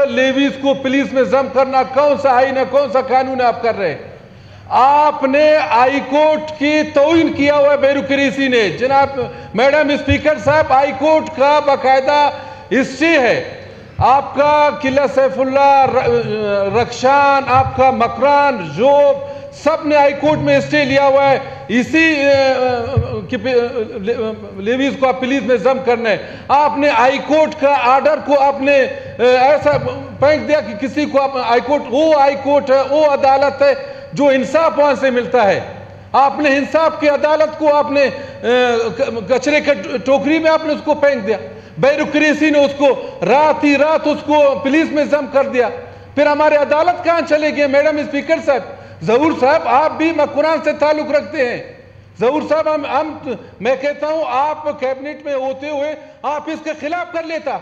Levies को police में जम करना कौन सा आईन है, कौन सा कानून है आप कर रहे हैं? आपने हाई कोर्ट की तौहीन किया हुआ ब्यूरोक्रेसी ने। जनाब मैडम स्पीकर साहब, हाई कोर्ट का बाकायदा हिस्ट्री है। आपका किला सैफुल्ला, रक्षान, आपका मकरान, जोब, सब ने हाई कोर्ट में स्टे लिया हुआ है। इसी लेवीज को आप पुलिस में जम करना है। आपने हाई कोर्ट का आर्डर को आपने ऐसा फेंक दिया कि किसी को आप हाई कोर्ट है, वो अदालत है जो इंसाफ वहां से मिलता है। आपने इंसाफ की अदालत को आपने कचरे के टोकरी में आपने उसको फेंक दिया। ब्यूरोक्रेसी ने उसको रात ही रात उसको पुलिस में जम कर दिया। फिर हमारे अदालत कहां चले गए? मैडम स्पीकर साहब, जहूर साहब, आप भी मकुरान से ताल्लुक रखते हैं। जहूर साहब, मैं कहता हूं आप कैबिनेट में होते हुए आप इसके खिलाफ कर लेता।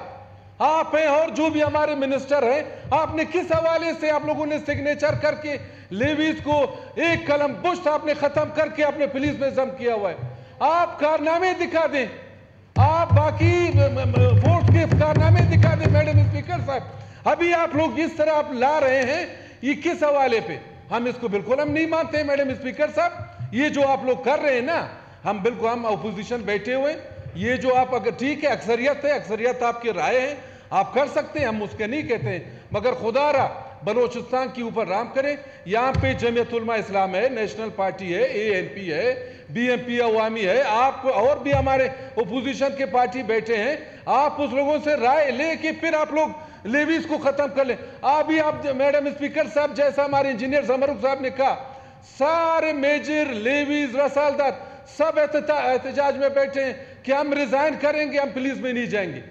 आप हैं और जो भी हमारे मिनिस्टर हैं, आपने किस हवाले से आप लोगों ने सिग्नेचर करके लेवीज को एक कलम पुष्ट आपने खत्म करके अपने पुलिस में जम किया हुआ है? आप कारनामे दिखा दें, आप बाकी फोर्स के कारनामे दिखा दें। मैडम स्पीकर साहब, अभी आप लोग जिस तरह आप ला रहे हैं, ये किस हवाले पे? हम इसको बिल्कुल हम नहीं मानते हैं। मैडम स्पीकर साहब, ये जो आप लोग कर रहे हैं ना, हम अपोजिशन बैठे हुए, ये जो आप अगर ठीक है, अक्सरियत है, अक्सरियत आपकी राय है, आप कर सकते हैं, हम उसके नहीं कहते हैं, मगर खुदारा बलोचिस्तान के ऊपर राम करें। यहाँ पे जमीयत उलमा इस्लाम है, नेशनल पार्टी है, ANP है, BNP अवामी है, आप और भी हमारे ओपोजिशन के पार्टी बैठे हैं। आप उस लोगों से राय लेके फिर आप लोग लेवीज को खत्म कर लें। अभी आप मैडम स्पीकर साहब, जैसा हमारे इंजीनियर जमरुख साहब ने कहा, सारे मेजर लेवीज रसालदार सब एहतजाज में बैठे हैं कि हम रिजाइन करेंगे, हम पुलिस में नहीं जाएंगे।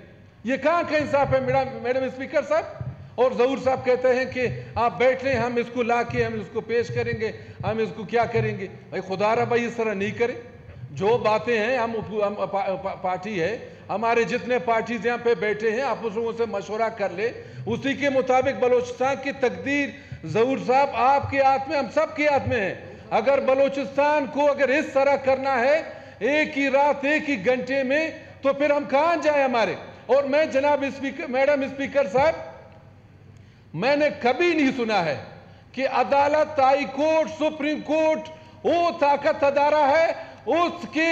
ये कहां का इंसाफ है मैडम स्पीकर साहब? और जहूर साहब कहते हैं कि आप बैठ लें, हम इसको ला के हम इसको पेश करेंगे, हम इसको क्या करेंगे। भाई खुदारा भाई, इस तरह नहीं करें। जो बातें हैं, हम पार्टी है, हमारे जितने पार्टीज यहाँ पे बैठे हैं, आप उस लोगों से मशवरा कर ले, उसी के मुताबिक बलोचिस्तान की तकदीर जहूर साहब आपके हाथ में, हम सब के हाथ में है। अगर बलोचिस्तान को अगर इस तरह करना है एक ही रात एक ही घंटे में, तो फिर हम कहां जाए हमारे। और मैं जनाब स्पीकर, मैडम स्पीकर साहब, मैंने कभी नहीं सुना है कि अदालत, हाई कोर्ट, सुप्रीम कोर्ट वो ताकत अदारा है उसके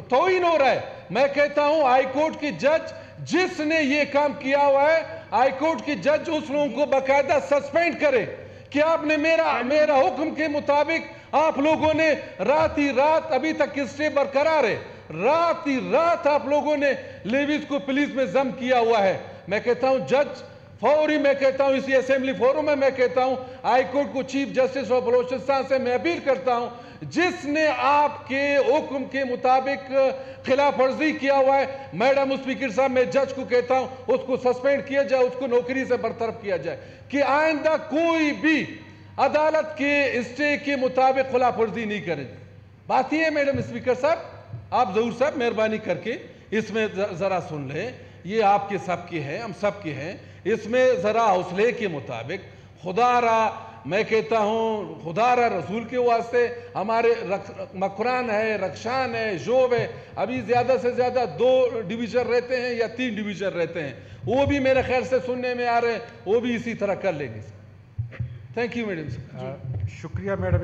तौहीन हो रहा है। मैं कहता हूं हाई कोर्ट की जज जिसने ये काम किया हुआ है, हाई कोर्ट की जज उस लोगों को बाकायदा सस्पेंड करे कि आपने मेरा हुक्म के मुताबिक आप लोगों ने रात ही रात, अभी तक स्टे बरकरार है, रात ही रात आप लोगों ने लेवीज को पुलिस में जम किया हुआ है। मैं कहता हूं जज फौरी, मैं कहता हूं इसी असेंबली फोरम में, मैं कहता हूं हाई कोर्ट को, चीफ जस्टिस ऑफ बलोचिस्तान से मैं अपील करता हूं, जिसने आपके हुक्म के मुताबिक खिलाफ वर्जी किया हुआ है, मैडम स्पीकर साहब, मैं जज को कहता हूं उसको सस्पेंड किया जाए, उसको नौकरी से बरतरफ किया जाए कि आइंदा कोई भी अदालत के स्टे के मुताबिक खिलाफ वर्जी नहीं करे। बात यह है मैडम स्पीकर साहब, आप जरूर साहब मेहरबानी करके इसमें जरा सुन लें। ये आपके सबके हैं, हम सबके हैं, इसमें जरा हौसले के मुताबिक खुदारा, मैं कहता हूं खुदारा रसूल के वास्ते, हमारे मकरान है, रक्षान है, जोब है, अभी ज्यादा से ज्यादा 2 डिवीजन रहते हैं या 3 डिवीजन रहते हैं, वो भी मेरे ख्याल से सुनने में आ रहे हैं, वो भी इसी तरह कर लेंगे। Thank you madam. शुक्रिया मैडम।